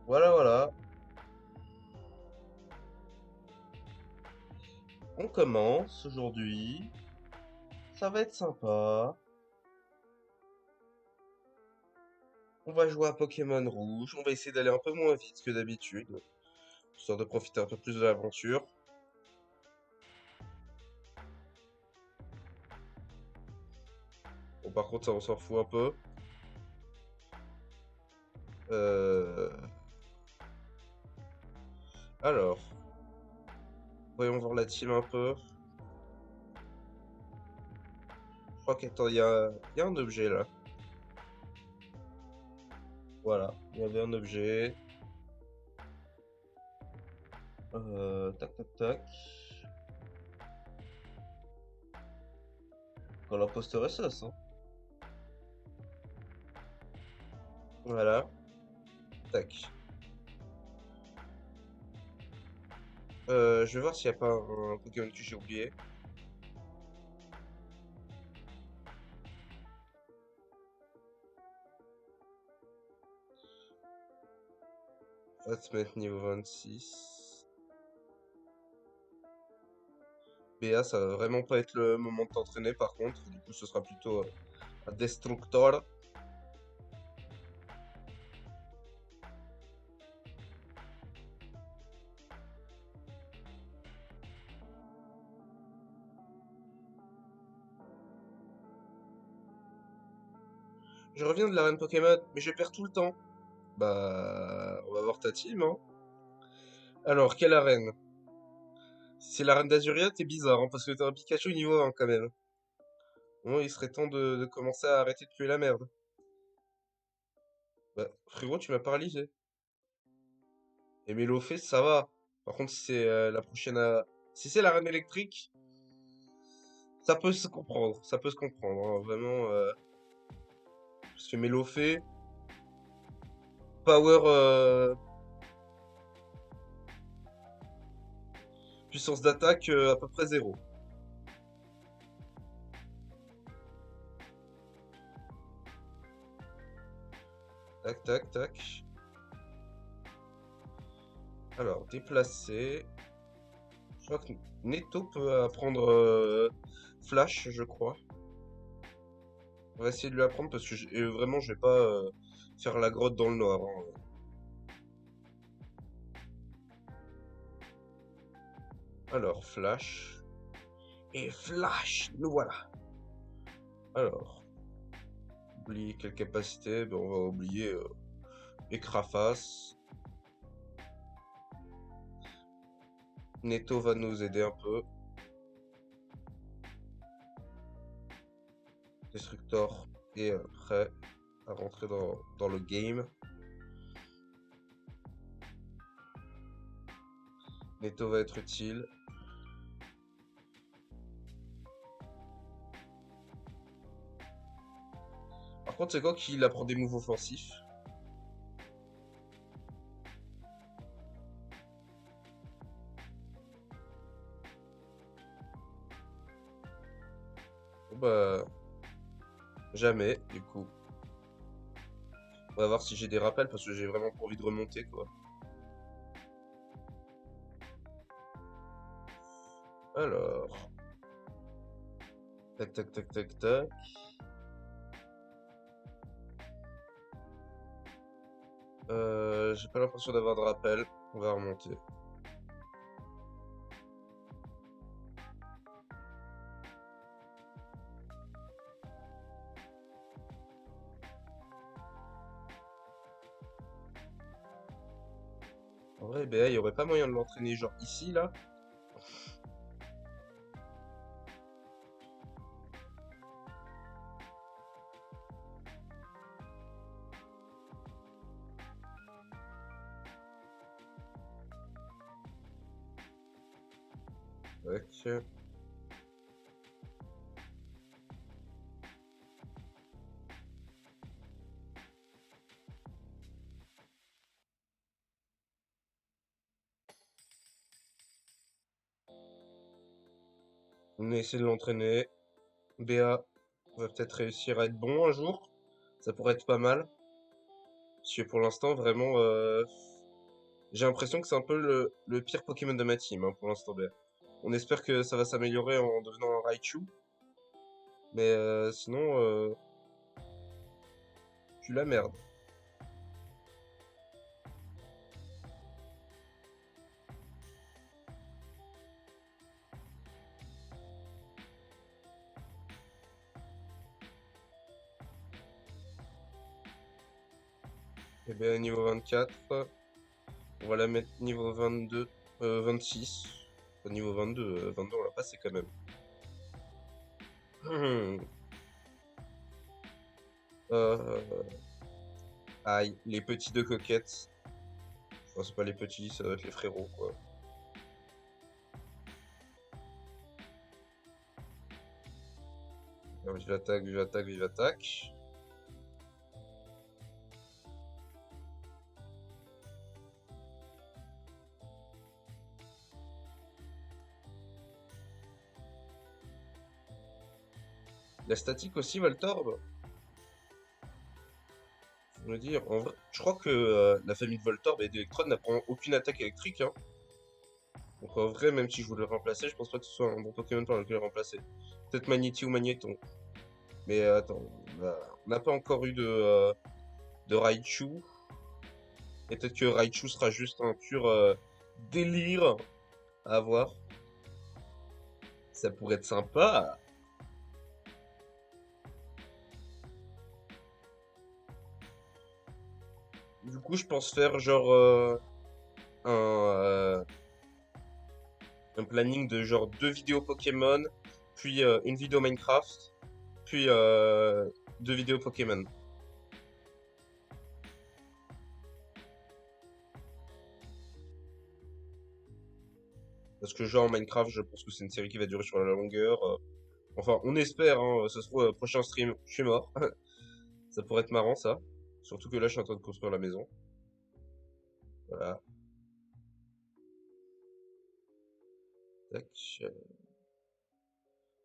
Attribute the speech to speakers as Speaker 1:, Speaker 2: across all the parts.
Speaker 1: Voilà, voilà. On commence aujourd'hui. Ça va être sympa. On va jouer à Pokémon Rouge. On va essayer d'aller un peu moins vite que d'habitude, histoire de profiter un peu plus de l'aventure. Bon, par contre, ça, on s'en fout un peu. Euh... Alors, voyons voir la team un peu. Je crois qu'attends, il y a un objet là. Voilà, il y avait un objet. Tac, tac, tac. Quand l'imposteur SS, hein. Voilà, tac. Je vais voir s'il n'y a pas un Pokémon que j'ai oublié. On va se mettre niveau 26. BA, ça va vraiment pas être le moment de t'entraîner par contre. Du coup, ce sera plutôt un Destructor. Je reviens de l'arène Pokémon, mais je perds tout le temps. Bah, on va voir ta team, hein. Alors, quelle arène? Si c'est l'arène d'Azuria, t'es bizarre, hein, parce que t'as un Pikachu niveau 1 quand même. Bon, il serait temps de commencer à arrêter de tuer la merde. Bah, frérot, tu m'as paralysé. Et Mélofée, ça va. Par contre, si c'est la prochaine... Si c'est l'arène électrique, ça peut se comprendre. Ça peut se comprendre, hein, vraiment. Parce que Mélofée, power... puissance d'attaque à peu près zéro. Tac, tac, tac. Alors, déplacer. Je crois que Netto peut apprendre Flash, je crois. On va essayer de lui apprendre parce que vraiment, je vais pas faire la grotte dans le noir, hein. Alors, Flash. Et Flash, nous voilà. Alors, oublier quelle capacité? Ben, on va oublier Écrafas. Netto va nous aider un peu. Destructor est prêt à rentrer dans le game. Netto va être utile. Par contre, c'est quoi qu'il apprend des moves offensifs? Bon, bah, jamais, du coup. On va voir si j'ai des rappels parce que j'ai vraiment pas envie de remonter, quoi. Alors, tac, tac, tac, tac, tac. J'ai pas l'impression d'avoir de rappel. On va remonter. En vrai, BA, il y aurait pas moyen de l'entraîner genre ici, là? Tac. On a essayé de l'entraîner. BA va peut-être réussir à être bon un jour. Ça pourrait être pas mal. Parce que pour l'instant, vraiment, J'ai l'impression que c'est un peu le pire Pokémon de ma team, hein, pour l'instant. Ben. On espère que ça va s'améliorer en devenant un Raichu. Mais sinon, tu la merde. Et bien, niveau 24, on va la mettre niveau 22, 26. Pas niveau 22, 22 on l'a passé quand même. Euh, Aïe, les petits de coquettes. Enfin, c'est pas les petits, ça doit être les frérots, quoi. Alors, vive attaque, vive attaque, vive attaque. La statique aussi, Voltorb. Je veux dire, en vrai, je crois que la famille de Voltorb et d'Electrode n'apprend aucune attaque électrique, hein. Donc en vrai, même si je voulais le remplacer, je pense pas que ce soit un bon Pokémon par lequel le remplacer. Peut-être Magnéti ou Magnéton. Mais attends, on n'a pas encore eu de Raichu. Et peut-être que Raichu sera juste un pur délire à avoir. Ça pourrait être sympa. Du coup, je pense faire genre un, euh, un planning de genre 2 vidéos Pokémon, puis une vidéo Minecraft, puis 2 vidéos Pokémon. Parce que genre Minecraft, je pense que c'est une série qui va durer sur la longueur. Enfin, on espère, hein, ça se trouve, prochain stream, je suis mort. Ça pourrait être marrant, ça. Surtout que là, je suis en train de construire la maison. Voilà. Tac.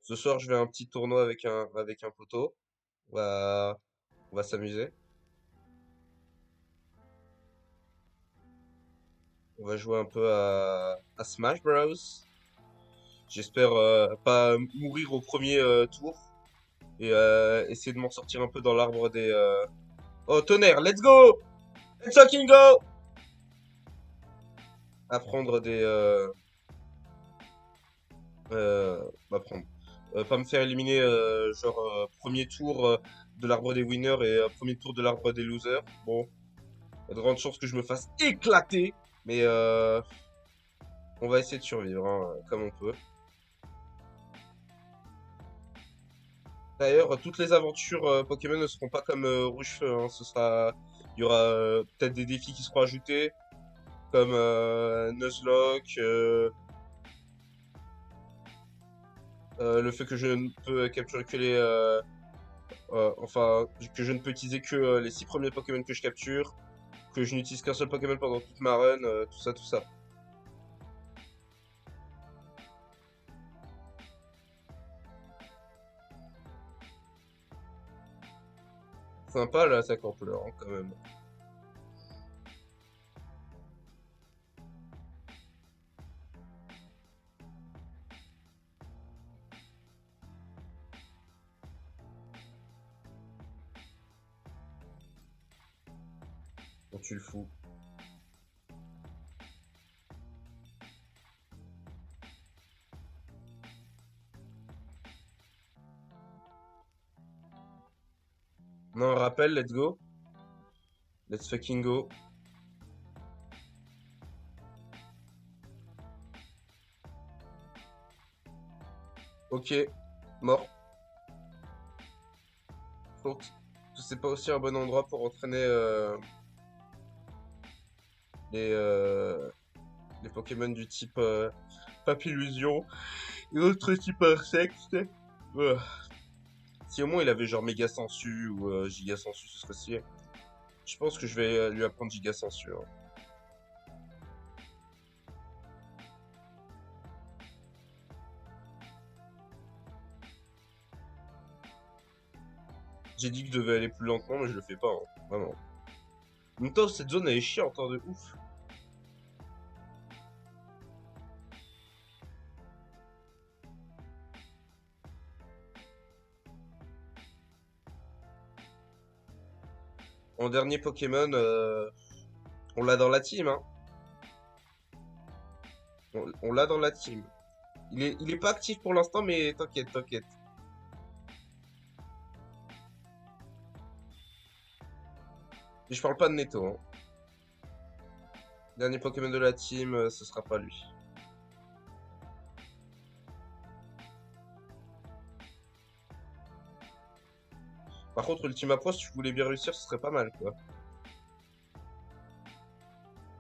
Speaker 1: Ce soir, je vais à un petit tournoi avec un poteau. On va s'amuser. On va jouer un peu à Smash Bros. J'espère pas mourir au premier tour et essayer de m'en sortir un peu dans l'arbre des. Oh, tonnerre, let's go! Let's fucking go! Apprendre Apprendre. Pas me faire éliminer, genre, premier tour de l'arbre des winners et premier tour de l'arbre des losers. Bon, il y a de grandes chances que je me fasse éclater, mais on va essayer de survivre, hein, comme on peut. D'ailleurs, toutes les aventures Pokémon ne seront pas comme Rouge-Feu, hein. Il y aura peut-être des défis qui seront ajoutés, comme Nuzlocke, le fait que je ne peux capturer que enfin, que je ne peux utiliser que les 6 premiers Pokémon que je capture, que je n'utilise qu'un seul Pokémon pendant toute ma run, tout ça, tout ça. Sympa là, ça en pleurs, hein, quand même. Quand tu le fous. Non, rappel, let's go. Let's fucking go. Ok, mort. Faute. C'est pas aussi un bon endroit pour entraîner les, euh, les Pokémon du type Papillusion et autres types insectes. Ouais. Si au moins il avait genre Méga Sensu ou Giga Sensu, ce serait stylé. Je pense que je vais lui apprendre Giga Sensu, hein. J'ai dit que je devais aller plus lentement, mais je le fais pas, hein. Vraiment. En même temps, cette zone elle est chiante, hein, de ouf. En dernier Pokémon, on l'a dans la team, hein. On l'a dans la team. Il est pas actif pour l'instant, mais t'inquiète, t'inquiète. Et je parle pas de Netto, hein. Dernier Pokémon de la team, ce sera pas lui. Par contre, Ultima Pro, si tu voulais bien réussir, ce serait pas mal, quoi.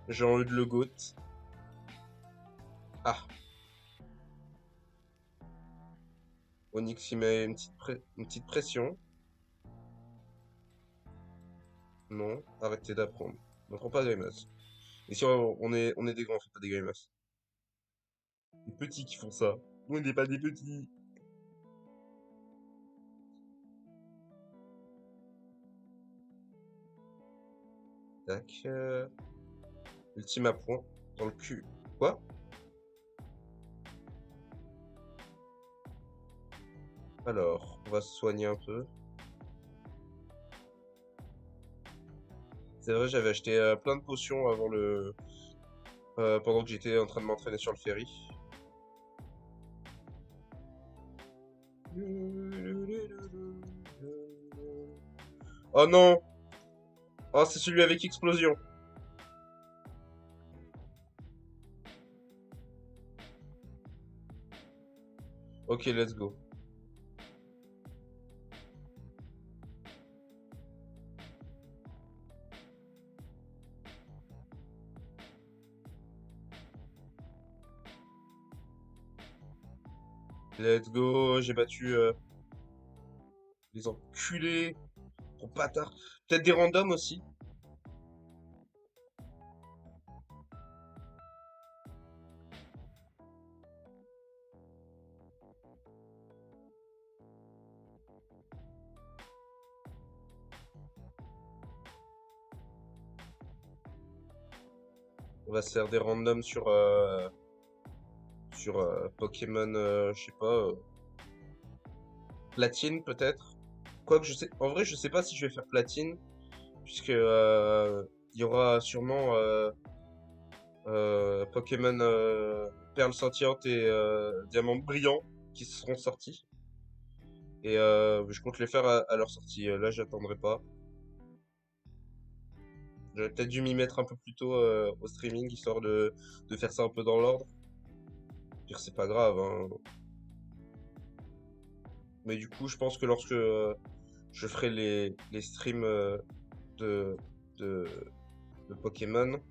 Speaker 1: Jean-Eudes Le Goat. Ah, Onyx, il met une petite pression. Non, arrêtez d'apprendre. On prend pas de grimace. Ici, on est des grands, on fait pas des grimaces. Des petits qui font ça. Nous, on n'est pas des petits. Tac. Ultima point. Dans le cul. Quoi? Alors, on va se soigner un peu. C'est vrai, j'avais acheté plein de potions pendant que j'étais en train de m'entraîner sur le ferry. Oh non! Oh, c'est celui avec explosion. Ok, let's go. Let's go, j'ai battu les enculés. Gros bâtard. Peut-être des randoms aussi. On va se faire des randoms sur Pokémon, je sais pas, Platine peut-être. Quoique je sais, en vrai je sais pas si je vais faire Platine, puisque il y aura sûrement Pokémon Perle Scintillante et Diamant Brillant qui seront sortis. Et je compte les faire à leur sortie. Là j'attendrai pas. J'aurais peut-être dû m'y mettre un peu plus tôt au streaming, histoire de faire ça un peu dans l'ordre. Dire c'est pas grave, hein. Mais du coup je pense que lorsque je ferai les streams de, de, de Pokémon.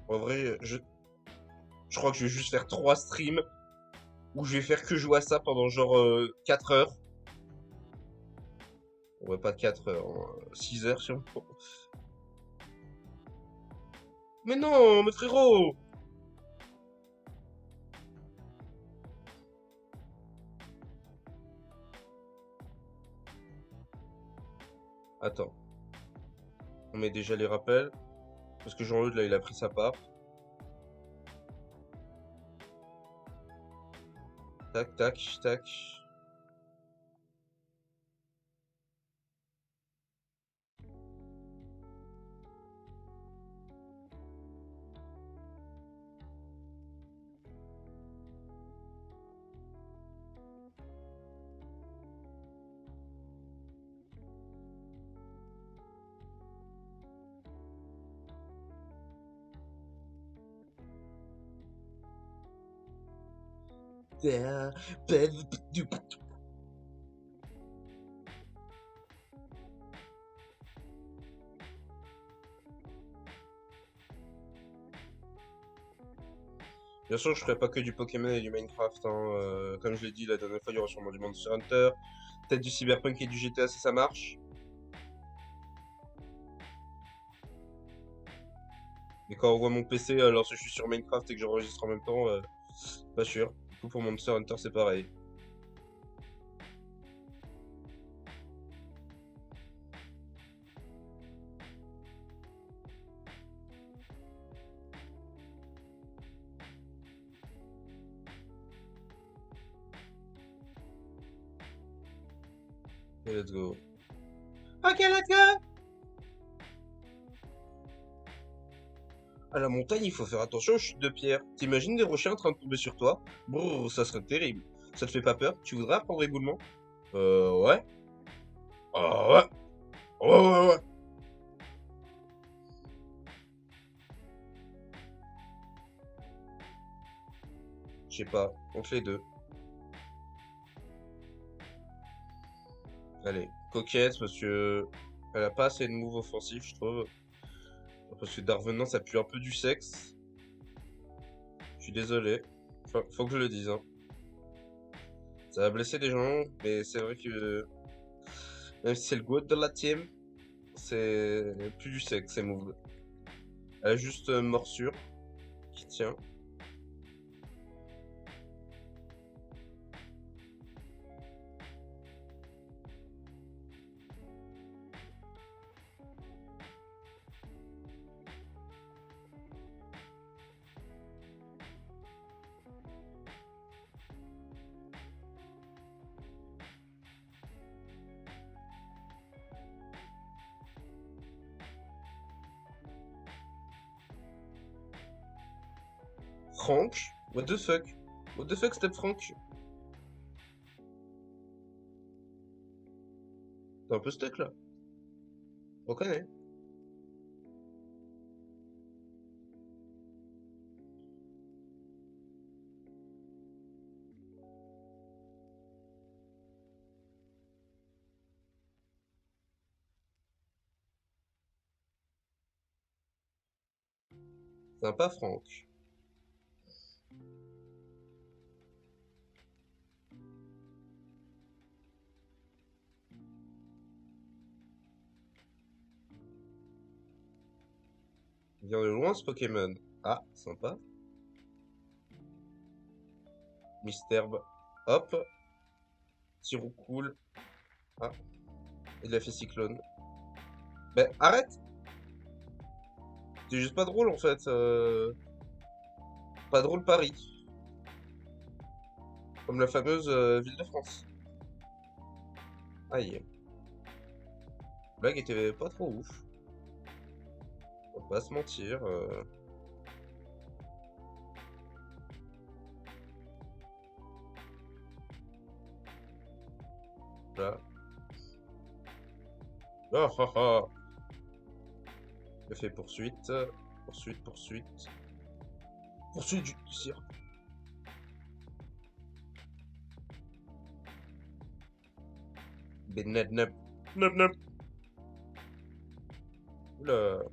Speaker 1: En vrai, je crois que je vais juste faire 3 streams où je vais faire que jouer à ça pendant genre 4 heures. Ouais, pas 4 heures, hein, 6 heures sûrement. Mais non, mais frérot! Attends, on met déjà les rappels. Parce que Jean-Eudes, là, il a pris sa part. Tac, tac, tac. Bien sûr, je ferai pas que du Pokémon et du Minecraft, hein. Comme je l'ai dit la dernière fois, il y aura sûrement du Monster Hunter, peut-être du Cyberpunk et du GTA si ça marche. Mais quand on voit mon PC, lorsque je suis sur Minecraft et que j'enregistre en même temps, pas sûr. Du coup, pour Monster Hunter, c'est pareil. Et let's go. Ok, let's go! À la montagne, il faut faire attention aux chutes de pierre. T'imagines des rochers en train de tomber sur toi? Brrr, ça serait terrible. Ça te fait pas peur? Tu voudrais apprendre éboulement? Ouais. Ah ouais. Ouais. Je sais pas, entre les deux. Allez, coquette, parce que elle a pas assez de moves offensifs, je trouve. Parce que Darvenant, ça pue un peu du sexe. Je suis désolé. Faut que je le dise, hein. Ça va blesser des gens, mais c'est vrai que même si c'est le goût de la team, c'est plus du sexe, ces moves. Elle a juste morsure qui tient. Franck? What the fuck? What the fuck, Step Franck? T'es un peu stuck là. On connaît. Sympa, Franck. Il vient de loin ce Pokémon. Ah, sympa. Misterbe. Hop. Tirou cool. Ah, il a fait Cyclone. Ben, arrête! C'est juste pas drôle en fait. Pas drôle Paris. Comme la fameuse ville de France. Aïe. La blague était pas trop ouf. On va pas se mentir. Là. Ah ah ah. Il a fait poursuite. Poursuite. Poursuite du cirque. Ben nep nep. Nep nep. Oula.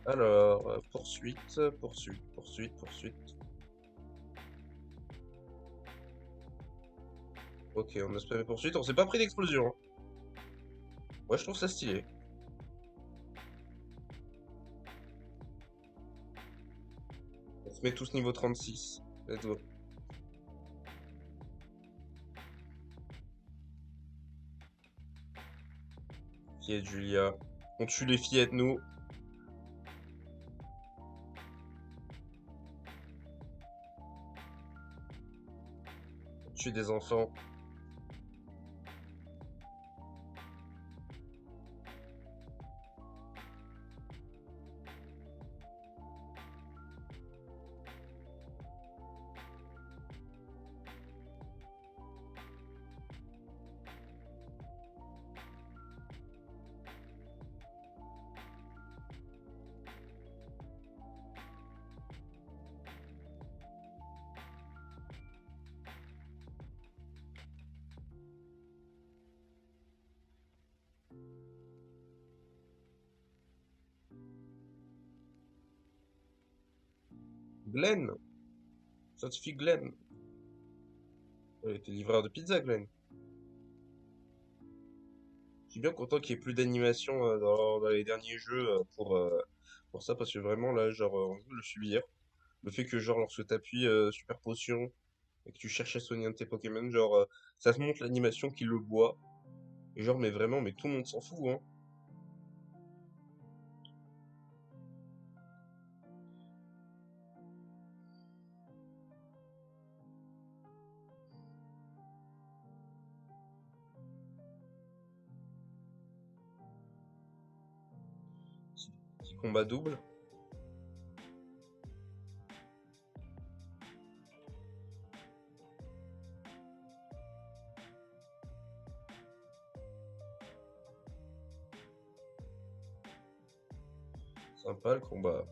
Speaker 1: Alors, poursuite. Ok, on a spammé poursuite. On s'est pas pris d'explosion, hein. Ouais, je trouve ça stylé. On se met tous niveau 36. Let's go. Fillette Julia. On tue les fillettes, nous. On tue des enfants. Glenn. Scientifique Glenn. T'es livreur de pizza, Glenn. Je suis bien content qu'il n'y ait plus d'animation dans les derniers jeux pour ça, parce que vraiment, là, genre, on veut le subir. Le fait que, genre, lorsque t'appuies Super Potion et que tu cherches à soigner un de tes Pokémon, genre, ça te montre l'animation qui le boit. Et genre, mais vraiment, mais tout le monde s'en fout, hein. Combat double. Sympa le combat.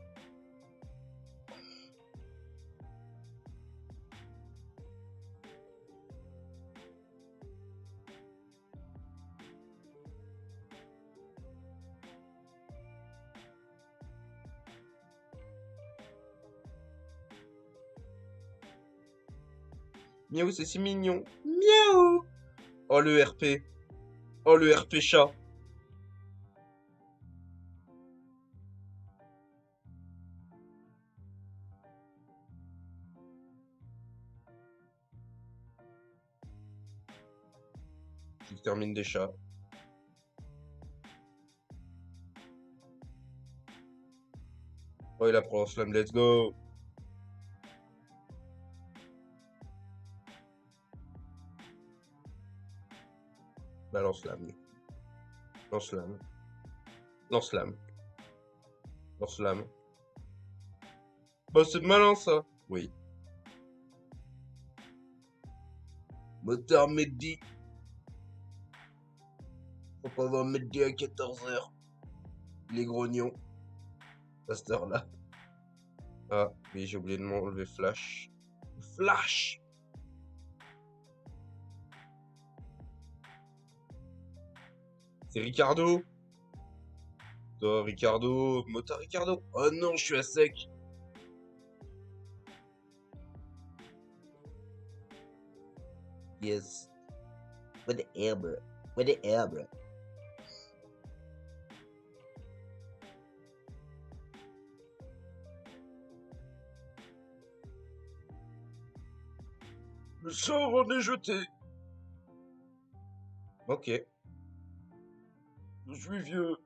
Speaker 1: Miaou, c'est si mignon. Miaou. Oh le RP. Oh le RP chat. Il termine des chats. Oh il apprend slam, let's go. Bah lance-flamme. Lance-flamme. Lance-flamme. Lance-flamme. Bah c'est malin ça. Oui. Moteur Mehdi. Faut pas voir Mehdi à 14h. Les grognons. À cette heure-là. Ah, oui, j'ai oublié de m'enlever Flash. Flash! C'est Ricardo. Oh, Ricardo. Moteur Ricardo. Oh non, je suis à sec. Yes. What the hell, bro? What the hell, bro? Le sort en est jeté. Ok. Je suis vieux.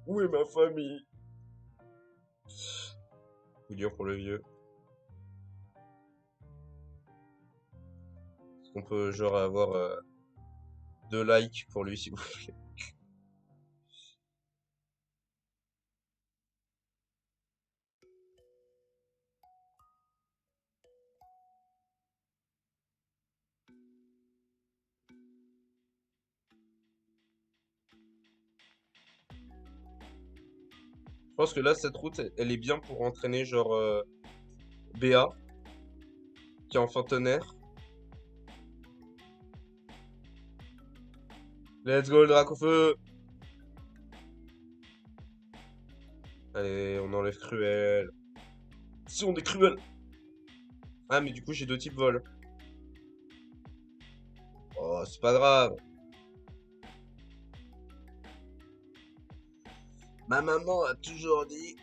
Speaker 1: Où est ma famille? Coup dur pour le vieux. Est-ce qu'on peut genre avoir 2 likes pour lui s'il vous plaît? Je pense que là cette route elle est bien pour entraîner genre BA qui est en tonnerre. Let's go le drac au feu. Allez, on enlève Cruel. Si on est Cruel. Ah mais du coup j'ai 2 types vol. Oh c'est pas grave. Ma maman a toujours dit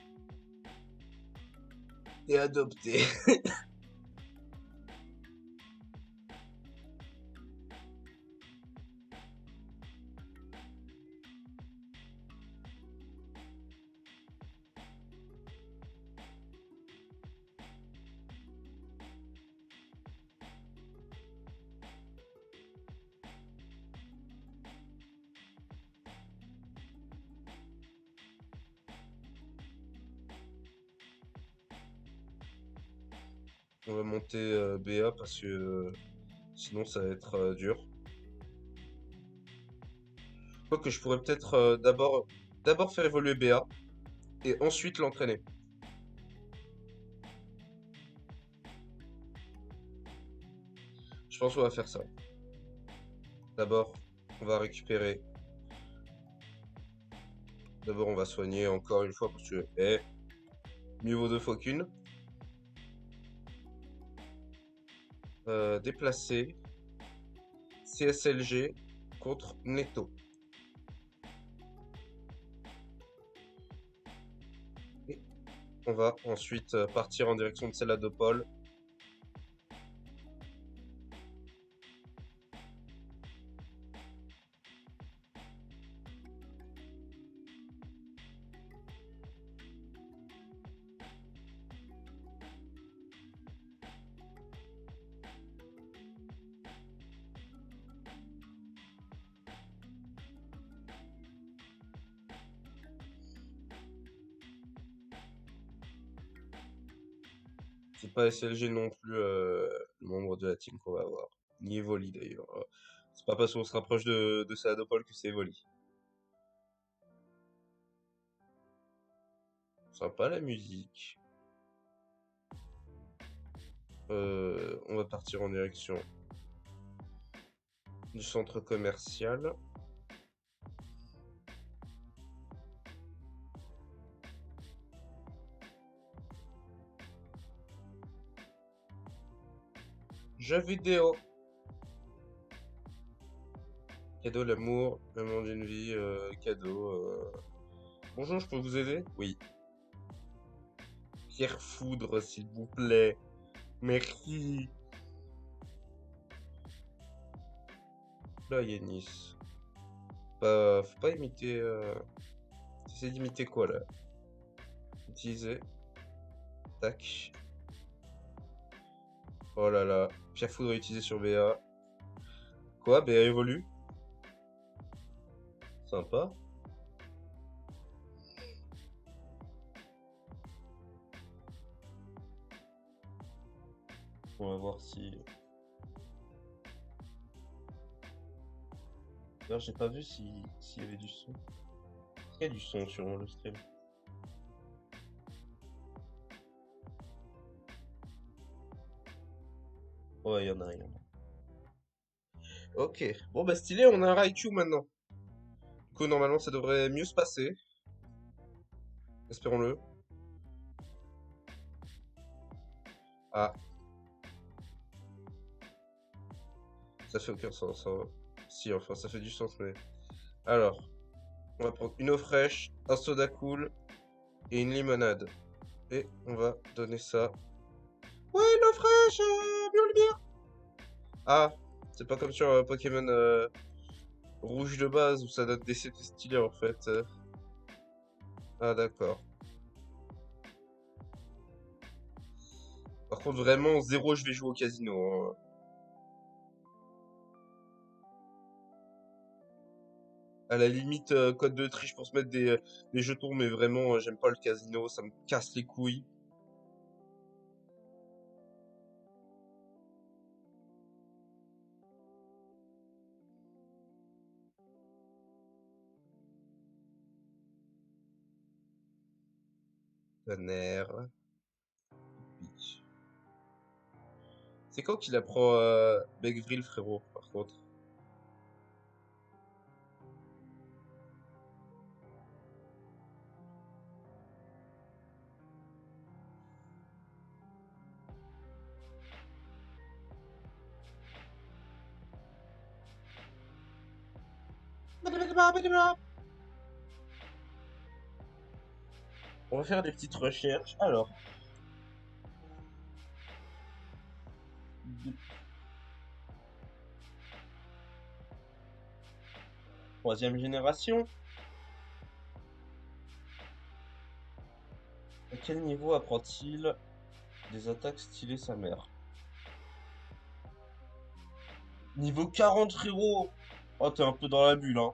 Speaker 1: t'es adopté. On va monter BA parce que sinon ça va être dur. Quoique je pourrais peut-être d'abord faire évoluer BA et ensuite l'entraîner. Je pense qu'on va faire ça. D'abord, on va récupérer. D'abord, on va soigner encore une fois parce que mieux vaut 2 fois qu'une. Déplacer CSLG contre Netto. Et on va ensuite partir en direction de celle-là de Paul. C'est pas SLG non plus, le membre de la team qu'on va avoir. Ni Evoli d'ailleurs. C'est pas parce qu'on se rapproche de Saladopol que c'est Evoli. Sympa la musique. On va partir en direction du centre commercial. Jeux vidéo. Cadeau, l'amour, le monde d'une vie, cadeau. Bonjour, je peux vous aider? Oui. Pierre Foudre, s'il vous plaît. Merci. Là, Yanis. Faut pas imiter. T'essaies d'imiter quoi là? Utiliser. Tac. Oh là là. Pierre Foudre utilisé sur BA. Quoi? BA évolue? Sympa. On va voir si. D'ailleurs, j'ai pas vu s'il y avait du son. Est-ce qu'il y a du son sur le stream? Ouais, il y en a, il y en a. Ok. Bon, bah, stylé, on a un Raikou maintenant. Du coup, normalement, ça devrait mieux se passer. Espérons-le. Ah, ça fait aucun sens, hein. Si, enfin, ça fait du sens, mais. Alors, on va prendre une eau fraîche, un soda cool et une limonade. Et on va donner ça. Ouais, l'eau fraîche, bien le bien. Ah, c'est pas comme sur Pokémon rouge de base où ça donne des CP stylés en fait. Ah, d'accord. Par contre, vraiment, zéro, je vais jouer au casino, hein. À la limite, code de triche pour se mettre des jetons, mais vraiment, j'aime pas le casino, ça me casse les couilles. Tonnerre. Bitch. C'est quand qu'il apprend Beckville, frérot, par contre? On va faire des petites recherches. Alors, de- troisième génération. À quel niveau apprend-il des attaques stylées sa mère? Niveau 40, frérot! Oh, t'es un peu dans la bulle, hein.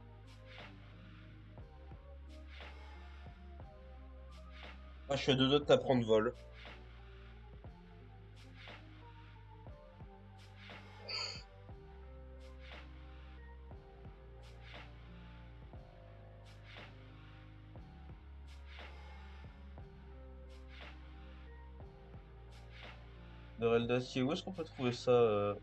Speaker 1: Ah, je suis à deux doigts de t'apprendre vol. Dorel d'acier, où est-ce qu'on peut trouver ça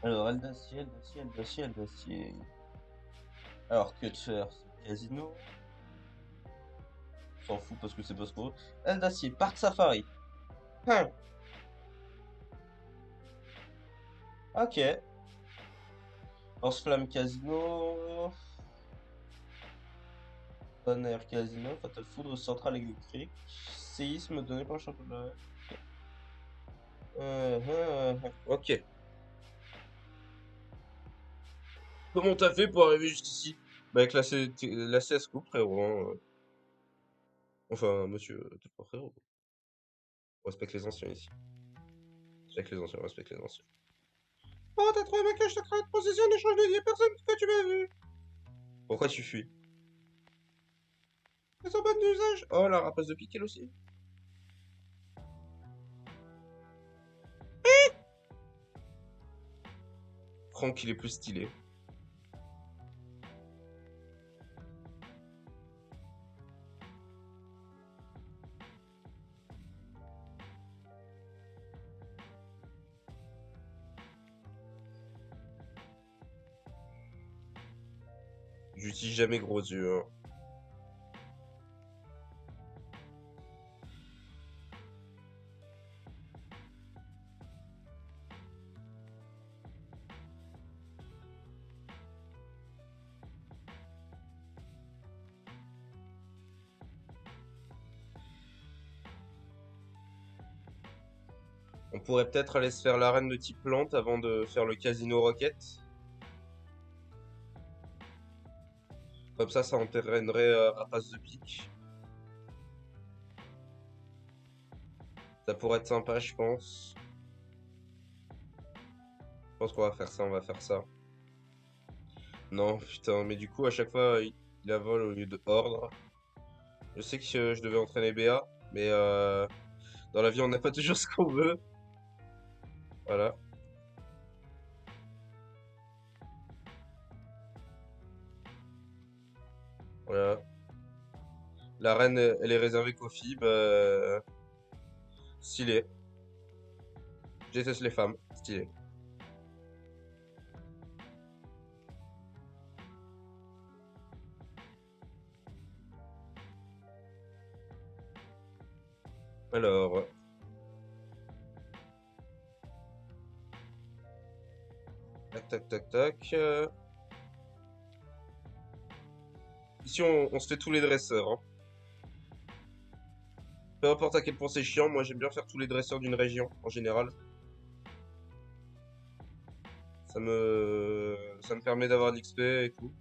Speaker 1: Alors, elle d'acier, elle d'acier, elle d'acier, elle d'acier. Alors, que de faire? C'est Casino? On s'en fout parce que c'est pas ce qu'on veut. Elle d'acier, Parc Safari. Hein, ok. Lance-flamme Casino. Tonnerre Casino. Fatal Foudre centrale électrique. Séisme donné par le championnat. Ok. Comment t'as fait pour arriver jusqu'ici? Bah avec la CS Coupe, frérot, hein. Enfin, monsieur, t'es pas frérot. On respecte les anciens ici. Avec les anciens, on respecte les anciens. Oh, t'as trouvé ma cache secrète, possession d'échange de vie, personne que tu m'as vu. Pourquoi tu fuis? Elles sont bonnes d'usage. Oh, la rapace de pique, elle aussi. Franck, il est plus stylé. J'utilise jamais gros yeux, hein. On pourrait peut-être aller se faire l'arène de type plante avant de faire le casino rocket. Comme ça entraînerait rapace de pique. Ça pourrait être sympa, je pense. Je pense qu'on va faire ça, on va faire ça. Non, putain, mais du coup, à chaque fois, il a vol au lieu de ordre. Je sais que je devais entraîner BA, mais dans la vie, on n'a pas toujours ce qu'on veut. Voilà. Voilà. La reine, elle est réservée qu'aux filles. Bah, stylé. Je déteste les femmes. Stylé. Alors, tac, tac, tac, tac. Ici, on se fait tous les dresseurs, hein. Peu importe à quel point c'est chiant, moi j'aime bien faire tous les dresseurs d'une région, en général. Ça me permet d'avoir de l'XP et tout.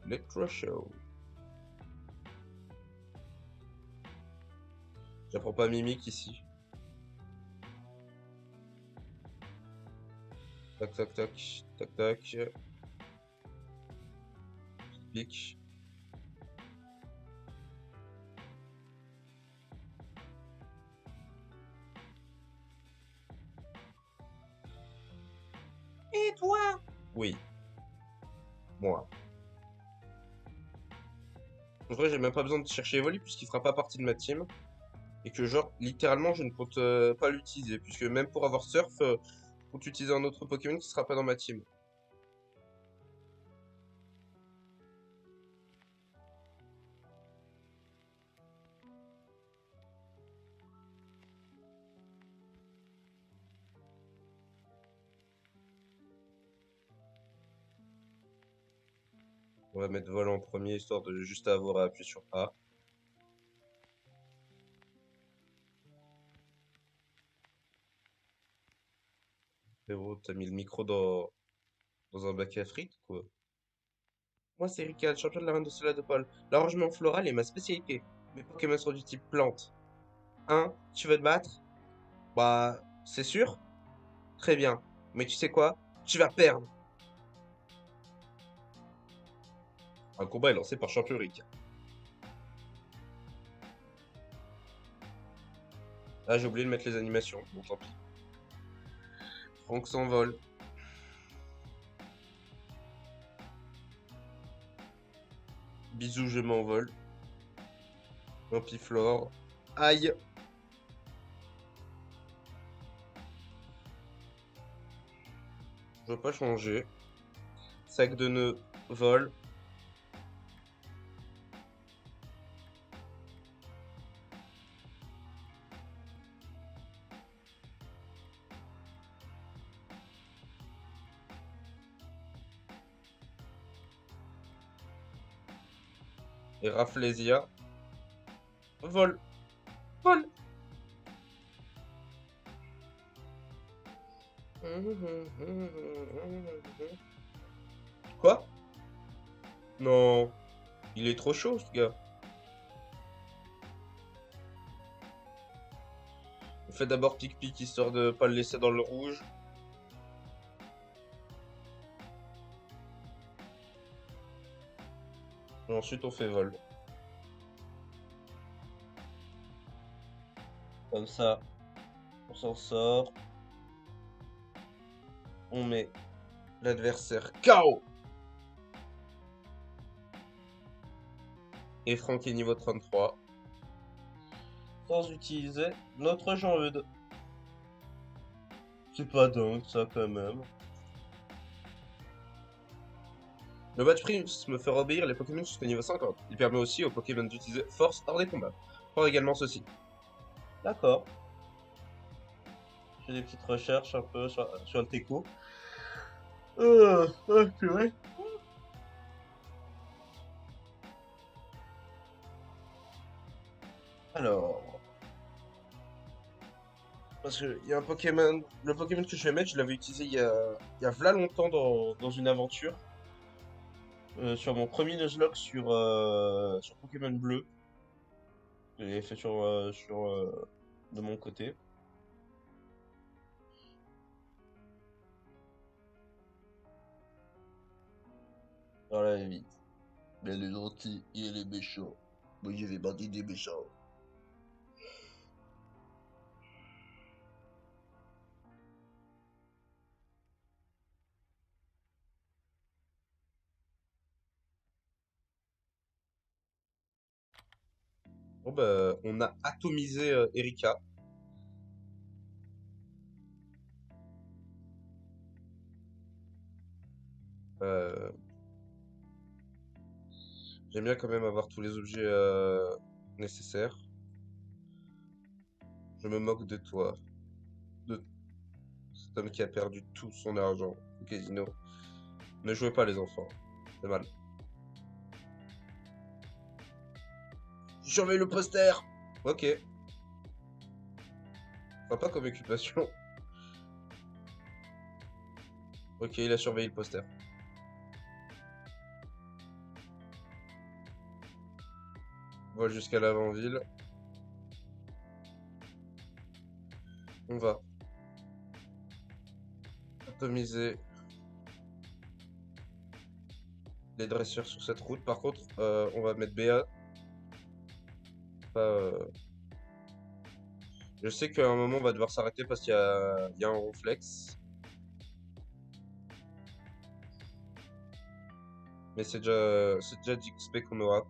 Speaker 1: Electro Show. J'apprends pas Mimic ici. Tac, tac, tac, tac, tac. Pic. Et toi? Oui, moi. En vrai, j'ai même pas besoin de chercher Evoli puisqu'il fera pas partie de ma team. Et que genre, littéralement, je ne compte pas l'utiliser. Puisque même pour avoir Surf, je compte utiliser un autre Pokémon qui sera pas dans ma team. On va mettre Vol en premier, histoire de juste avoir à appuyer sur A. Frérot, t'as mis le micro dans un bac à frites, quoi. Moi, c'est Ricard, champion de la reine de Sola de Paul. L'arrangement floral est ma spécialité. Mes Pokémon sont du type plante. Hein? Tu veux te battre? Bah, c'est sûr? Très bien. Mais tu sais quoi? Tu vas perdre. Un combat est lancé par Champion Rick. Ah, j'ai oublié de mettre les animations. Bon, tant pis. Franck s'envole. Bisous, je m'envole. Lampiflore. Aïe! Je veux pas changer. Sac de nœuds. Vol. Et Rafflesia. Vol. Vol. Quoi? Non. Il est trop chaud, ce gars. fait d'abord pic-pic histoire de pas le laisser dans le rouge. Et ensuite on fait vol. Comme ça, on s'en sort. On met l'adversaire KO. Et Franck est niveau 33. Sans utiliser notre Jean-Eudes. C'est pas dingue ça quand même. Le match Prince me fait obéir les Pokémon jusqu'au niveau 50. Il permet aussi aux Pokémon d'utiliser Force hors des combats. Prends également ceci. D'accord. J'ai des petites recherches un peu sur le Teco. Purée. Alors, parce qu'il y a un Pokémon, le Pokémon que je vais mettre, je l'avais utilisé il y a v'là longtemps dans une aventure. Sur mon premier Nuzlocke sur Pokémon Bleu. Je l'ai fait de mon côté. Voilà, vite. Mais les gentils et les méchants. Moi, je vais battre des méchants. Bon, bah, on a atomisé Erika. Euh, J'aime bien quand même avoir tous les objets nécessaires. Je me moque de toi, de cet homme qui a perdu tout son argent au casino. Ne jouez pas les enfants, c'est mal. Surveille le poster. Ok, sympa comme occupation. Ok, il a surveillé le poster. Vol jusqu'à l'avant-ville. On va atomiser les dresseurs sur cette route. Par contre, on va mettre BA. Pas, Je sais qu'à un moment, on va devoir s'arrêter parce qu'il y a un ronflex. Mais c'est déjà d'XP qu'on aura.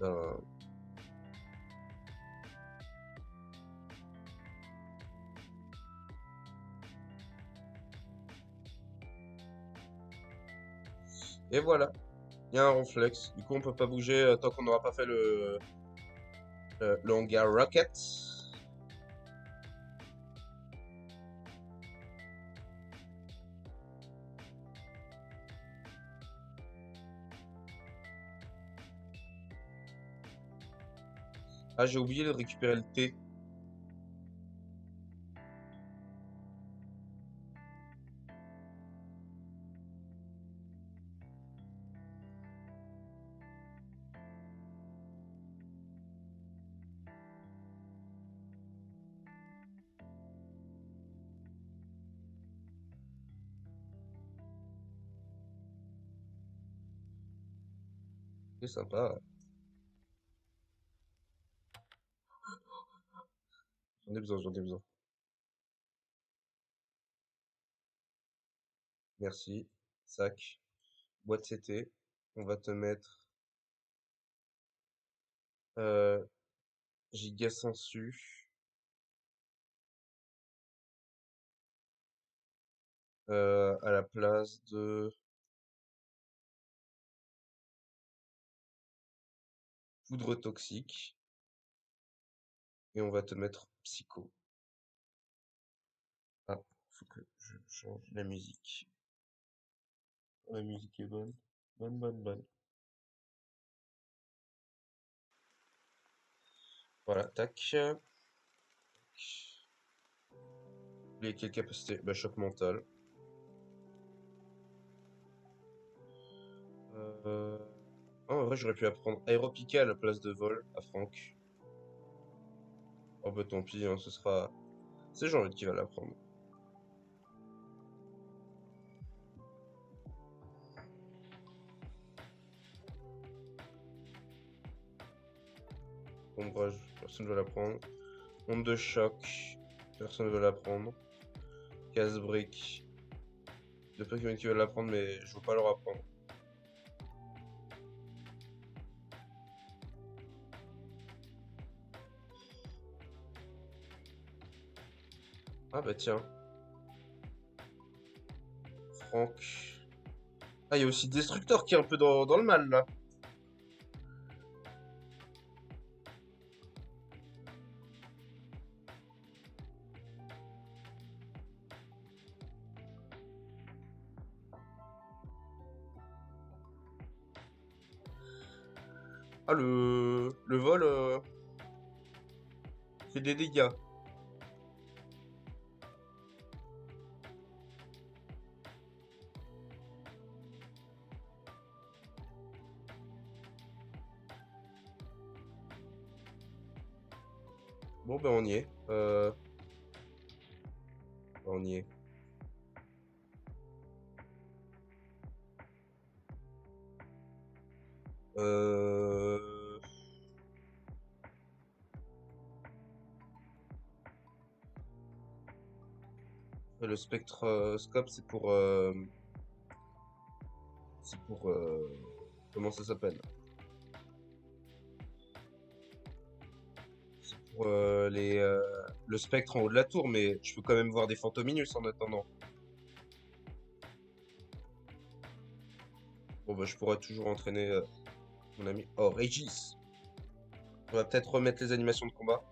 Speaker 1: Euh, Et voilà, il y a un ronflex. Du coup, on peut pas bouger tant qu'on n'aura pas fait le hangar Rocket. Ah, j'ai oublié de récupérer le thé. C'est sympa. J'en ai besoin, j'en ai besoin. Merci. Sac. Boîte CT. On va te mettre euh, Giga Sensu à la place de poudre toxique. Et on va te mettre Psycho. Ah, faut que je change la musique. La musique est bonne. Bonne, bonne, bonne. Voilà, tac. Les quelle capacité? Bah, choc mental. vrai, j'aurais pu apprendre aéropiqué à la place de vol à Franck. Oh bah tant pis, hein, ce sera... C'est Jean-Luc qui va l'apprendre. Ombrage, personne ne va l'apprendre. Onde de choc, personne ne veut l'apprendre. Casse-brique. Il y a Pokémon qui veulent l'apprendre, mais je veux pas leur apprendre. Ah bah tiens, Franck. Ah, il y a aussi Destructor qui est un peu dans le mal là. Ah, le vol fait des dégâts. Bon, ben on y est. On y est. Euh... Le spectroscope, c'est pour... c'est pour... comment ça s'appelle? C'est pour le spectre en haut de la tour, mais je peux quand même voir des Fantominus en attendant. Bon, bah, je pourrais toujours entraîner mon ami. Oh, Régis! On va peut-être remettre les animations de combat.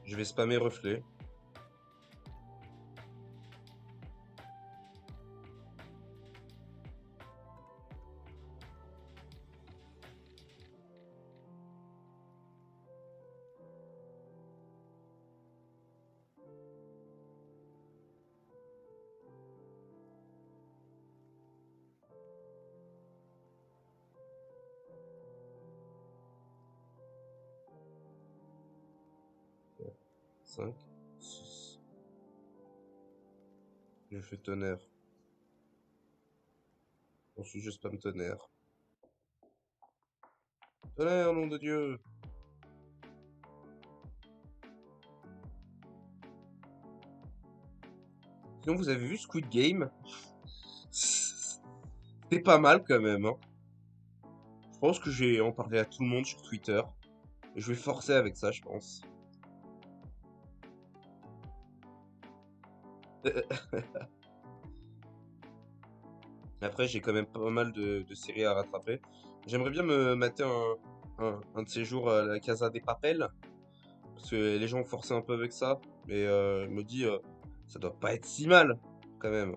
Speaker 1: Je vais spammer reflet. Cinq, six. Je fais tonnerre. Ensuite, je spam tonnerre. Tonnerre, nom de Dieu! Sinon, vous avez vu Squid Game? C'est pas mal quand même, hein. Je pense que je vais en parler à tout le monde sur Twitter. Et je vais forcer avec ça, je pense. Après, j'ai quand même pas mal de séries à rattraper. J'aimerais bien me mater un de ces jours à la Casa des Papel. Parce que les gens ont forcé un peu avec ça. Mais je me dis, ça doit pas être si mal, quand même.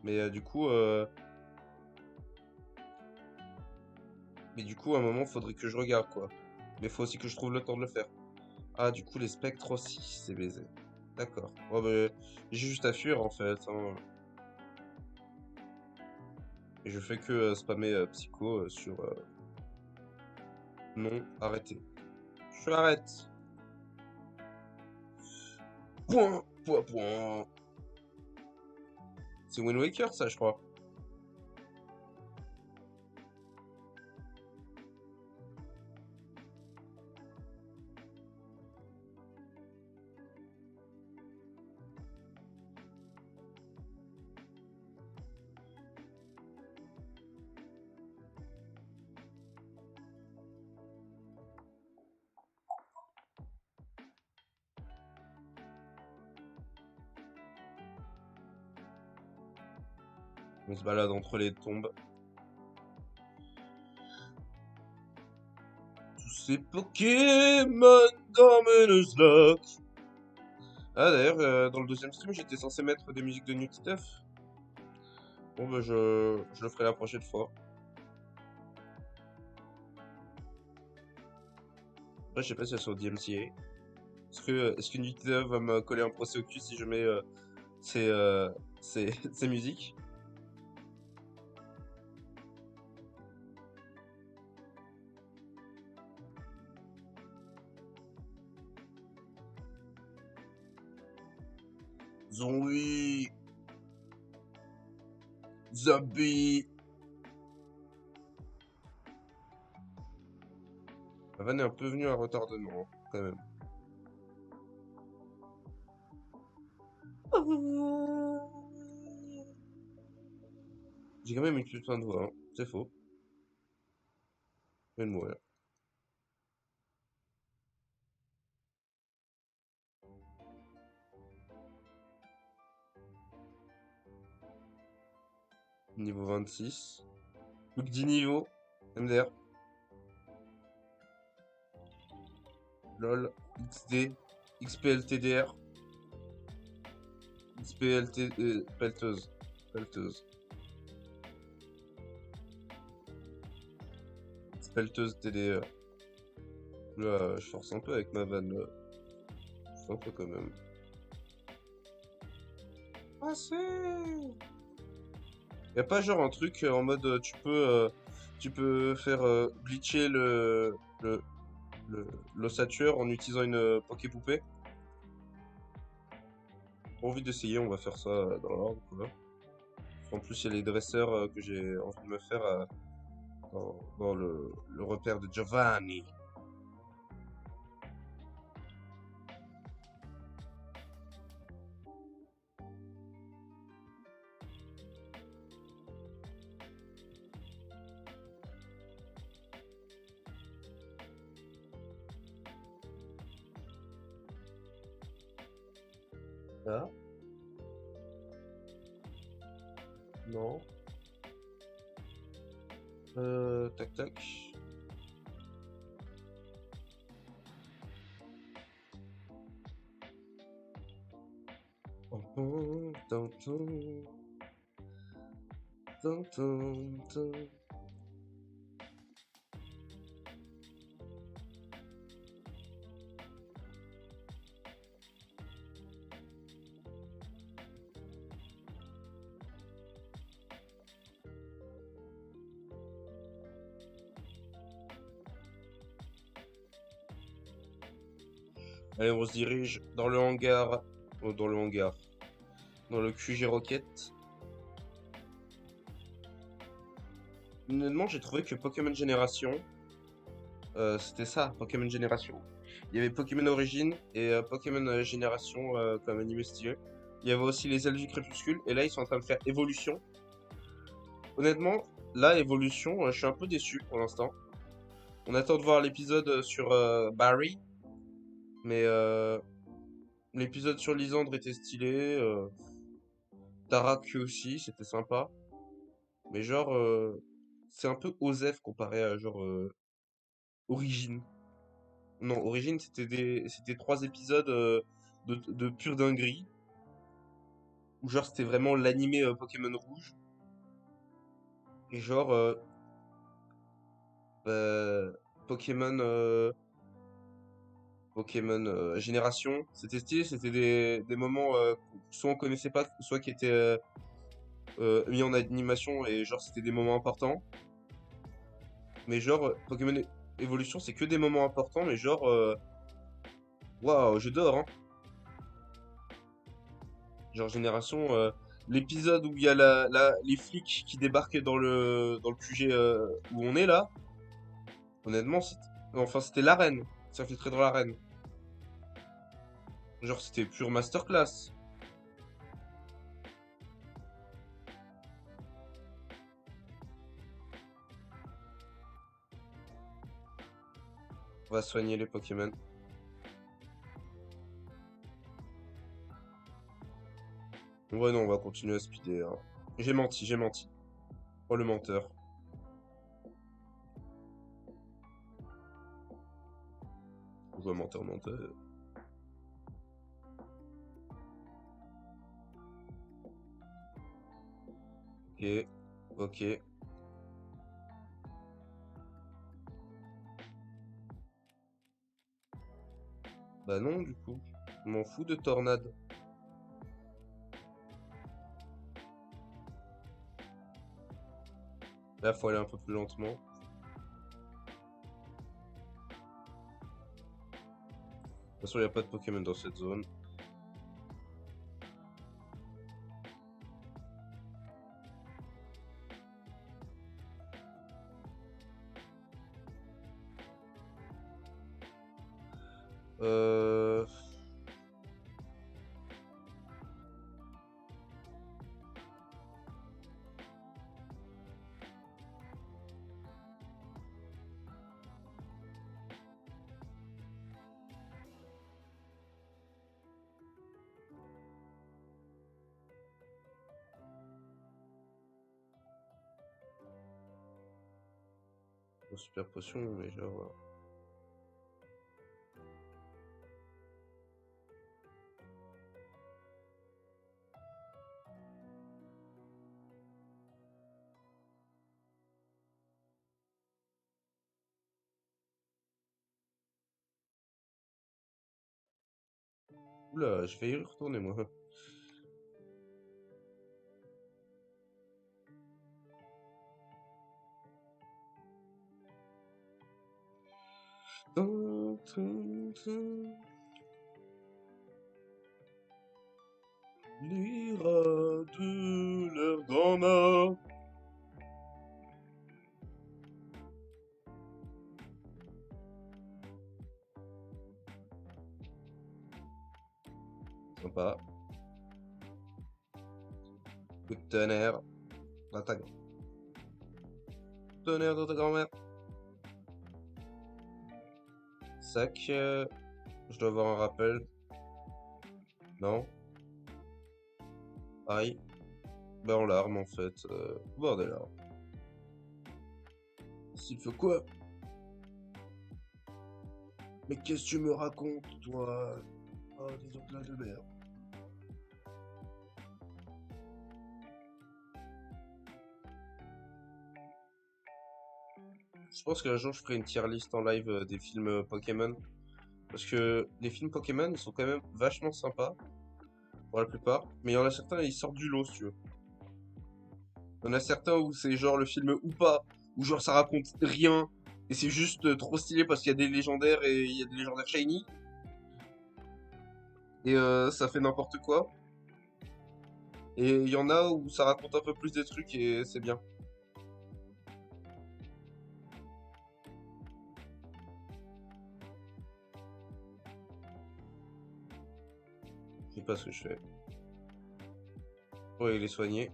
Speaker 1: Mais à un moment, faudrait que je regarde, quoi. Mais faut aussi que je trouve le temps de le faire. Ah, du coup, les spectres aussi, c'est baisé. D'accord. Bon, bah, j'ai juste à fuir, en fait, hein. Et je fais que spammer Psycho sur non, arrêtez. Je arrête. Point, point, point. C'est Wind Waker, ça, je crois. On se balade entre les tombes. Tous ces Pokémon dans mes Nuzlocke. Ah, d'ailleurs, dans le deuxième stream, j'étais censé mettre des musiques de New Stuff. Bon, bah, je le ferai la prochaine fois. Après, je sais pas si elles sont au DMCA. Est-ce que Nintendo va me coller un procès au cul si je mets ces, euh, ces musiques? Zombie! Zombie! La vanne est un peu venue à retardement, hein, quand même. J'ai quand même une putain de voix, hein. C'est faux. Je vais mourir. Niveau 26. Plus que 10 niveaux. MDR. LOL. XD. XPLTDR. XPLT. Pelteuse. Pelteuse. Pelteuse TDR. Là, je force un peu avec ma vanne, là. Je force un peu quand même. Ah si! Y a pas genre un truc en mode tu peux faire glitcher le, l'ossature en utilisant une Poké-poupée? Pas envie d'essayer, on va faire ça dans l'ordre, quoi. En plus, il y a les dresseurs que j'ai envie de me faire dans le repère de Giovanni. Ah, non. Tac tac. Tum, tum, tum, tum, tum, tum. Allez, on se dirige dans le hangar. Dans le hangar. Dans le QG Rocket. Honnêtement, j'ai trouvé que Pokémon Génération, c'était ça, Pokémon Génération. Il y avait Pokémon Origine et Pokémon Génération comme animé stylé. Il y avait aussi les ailes du crépuscule. Et là, ils sont en train de faire Évolution. Honnêtement, là, Évolution, je suis un peu déçu pour l'instant. On attend de voir l'épisode sur Barry. Mais l'épisode sur Lysandre était stylé. Tarak aussi, c'était sympa. Mais genre, c'est un peu OSEF comparé à genre Origine. Non, Origine, c'était 3 épisodes de pure dinguerie. Où genre, c'était vraiment l'animé Pokémon Rouge. Et genre, euh, Pokémon, Pokémon Génération, c'était stylé. C'était des moments soit on connaissait pas, soit qui étaient mis en animation. Et genre, c'était des moments importants. Mais genre, Pokémon Evolution, c'est que des moments importants. Mais genre, waouh, je dors, hein. Genre Génération, l'épisode où il y a les flics qui débarquent dans le QG où on est là, honnêtement, c'était l'arène. S'infiltrer dans l'arène. Genre, c'était pure masterclass. On va soigner les Pokémon. Ouais, non, on va continuer à speeder, hein. J'ai menti, j'ai menti. Oh, le menteur. Ouais, menteur, menteur. Ok, ok. Bah non, du coup. Je m'en fous de tornade. Là, faut aller un peu plus lentement. De toute façon, il n'y a pas de Pokémon dans cette zone. Euh... Super potion, mais genre... Oula, je vais y retourner, moi. Tum, tum, tum. L'ira de leur grand-mère. Sympa. Coup de tonnerre. Tonnerre de ta grand-mère. Sac. Je dois avoir un rappel. Non. Aïe. Bah en larmes en fait. Bordel alors. S'il faut quoi? Mais qu'est-ce que tu me racontes, toi? Oh, dis donc là de merde. Je pense qu'un jour je ferai une tier list en live des films Pokémon. Parce que les films Pokémon, ils sont quand même vachement sympas, pour la plupart. Mais il y en a certains, ils sortent du lot, si tu veux. Il y en a certains où c'est genre le film ou pas, où genre ça raconte rien, et c'est juste trop stylé parce qu'il y a des légendaires et il y a des légendaires shiny, et ça fait n'importe quoi. Et il y en a où ça raconte un peu plus des trucs et c'est bien. Je sais pas ce que je fais. Ouais, il est soigné.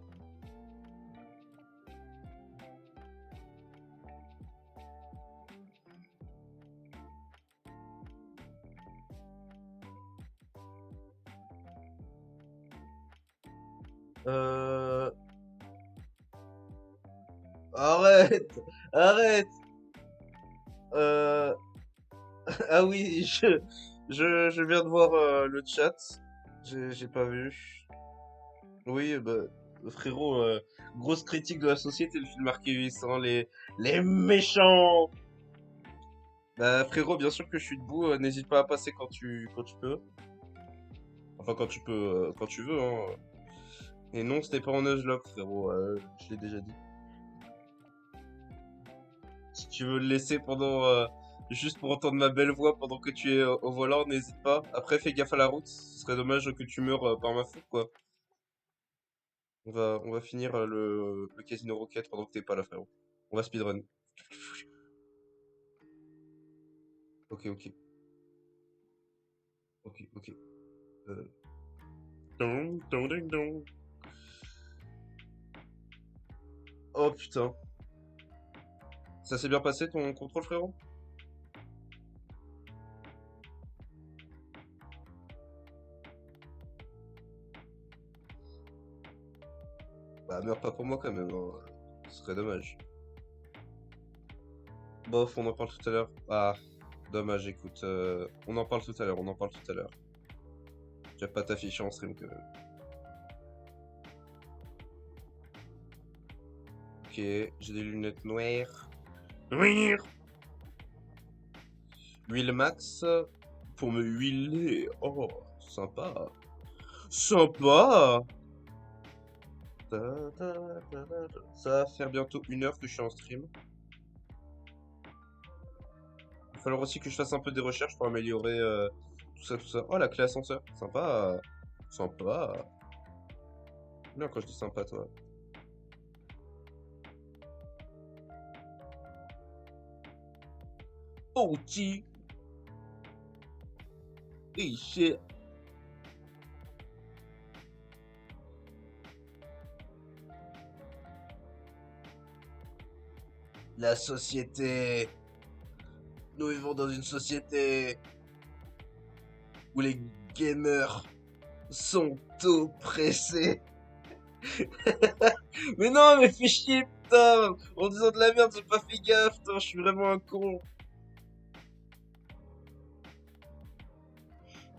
Speaker 1: Euh... Arrête! Arrête! Euh... Ah oui, je viens de voir le chat. J'ai pas vu. Oui, bah, frérot, grosse critique de la société, le film archiviste, hein, les méchants! Bah, frérot, bien sûr que je suis debout, n'hésite pas à passer quand tu peux. Enfin, quand tu peux, quand tu veux, hein. Et non, c'était pas en Nuzlocke, frérot, je l'ai déjà dit. Si tu veux le laisser pendant, juste pour entendre ma belle voix pendant que tu es au volant, n'hésite pas. Après, fais gaffe à la route, ce serait dommage que tu meurs par ma faute, quoi. On va finir le Casino Rocket pendant que t'es pas là, frérot. On va speedrun. Ok, ok, ok, ok. Euh, dong, dong, ding, dong. Oh putain. Ça s'est bien passé ton contrôle, frérot? Bah, meurs pas pour moi quand même, hein. Ce serait dommage. Bof, on en parle tout à l'heure. Ah, dommage, écoute. On en parle tout à l'heure, on en parle tout à l'heure. Tu vas pas t'afficher en stream quand même. Ok, j'ai des lunettes noires. Noires. L'huile max. pour me huiler. Oh, sympa. Sympa. Ta, ta, Ça va faire bientôt 1 heure que je suis en stream. Il va falloir aussi que je fasse un peu des recherches pour améliorer tout ça, tout ça. Oh, la clé ascenseur. Sympa. Sympa. Bien quand je dis sympa, toi. Oh, ti. Hey, shit. La société. Nous vivons dans une société où les gamers sont oppressés. Mais non, mais fais chier, putain! En disant de la merde, j'ai pas fait gaffe, putain, je suis vraiment un con.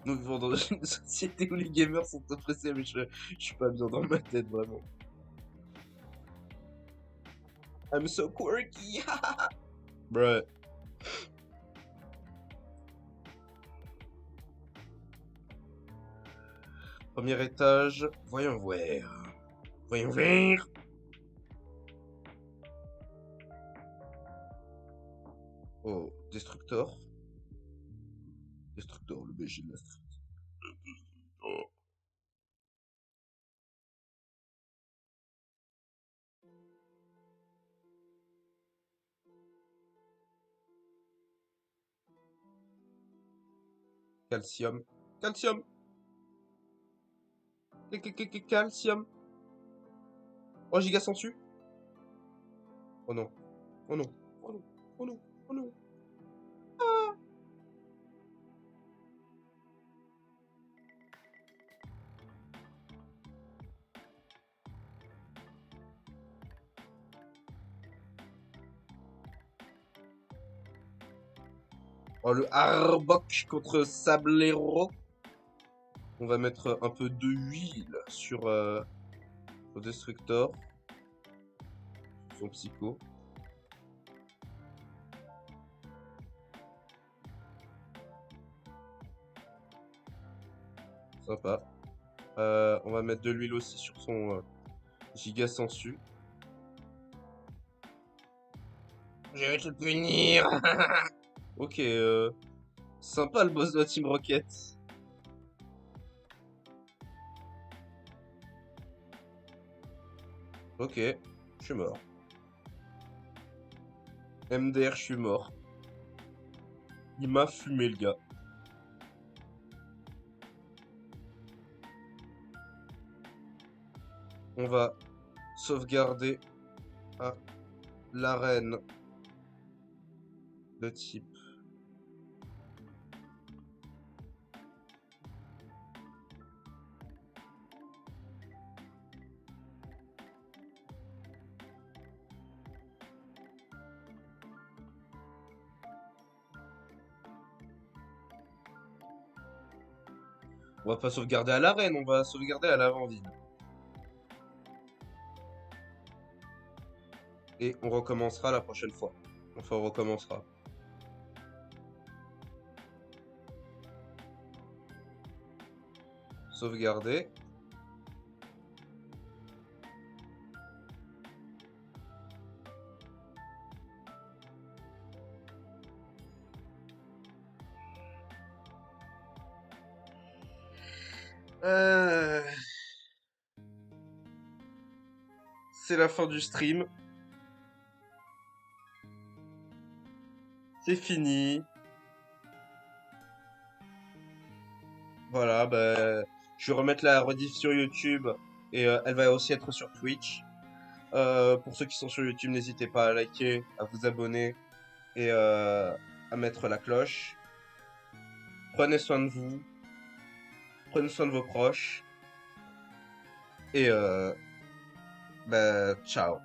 Speaker 1: Nous vivons dans une société où les gamers sont oppressés, mais je suis pas bien dans ma tête, vraiment. I'm so quirky! Bruh. Premier étage. Voyons voir. Voyons voir. Oh, Destructor. Destructor, le BG de la street. Oh. Calcium. Calcium. Calcium. Oh, giga sensu. Oh non. Oh non. Oh non. Oh non. Oh non. Ah. Oh, le Arbok contre Sablero. On va mettre un peu de huile sur le Destructor. Son psycho. Sympa. On va mettre de l'huile aussi sur son giga sensu. Je vais te punir. Ok, sympa le boss de la Team Rocket. Ok, je suis mort. MDR, je suis mort. Il m'a fumé le gars. On va sauvegarder à l'arène de type. On va pas sauvegarder à l'arène, on va sauvegarder à l'avant-ville. Et on recommencera la prochaine fois. Enfin, on recommencera. Sauvegarder. Euh, C'est la fin du stream. C'est fini. Voilà, bah, je vais remettre la rediff sur YouTube et elle va aussi être sur Twitch. Pour ceux qui sont sur YouTube, n'hésitez pas à liker, à vous abonner et à mettre la cloche. Prenez soin de vous, prenez soin de vos proches et bah, ciao.